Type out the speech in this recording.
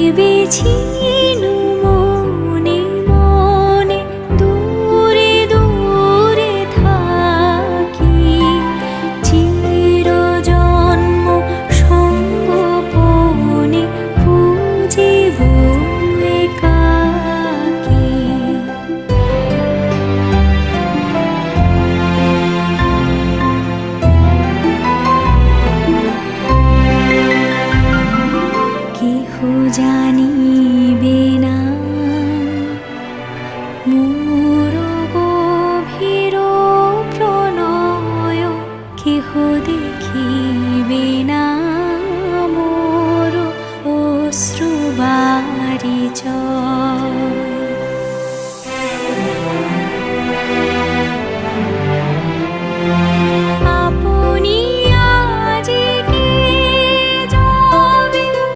ভেবেছিনু মনে মনে দূরে দূরে থাকি, চিরজন্ম সঙ্গোপনে খুঁজিব একাকী। কেহ জানিবে না মোর গভীর প্রণয়, কেহ দেখিবে না মোর অশ্রুবারিচয়।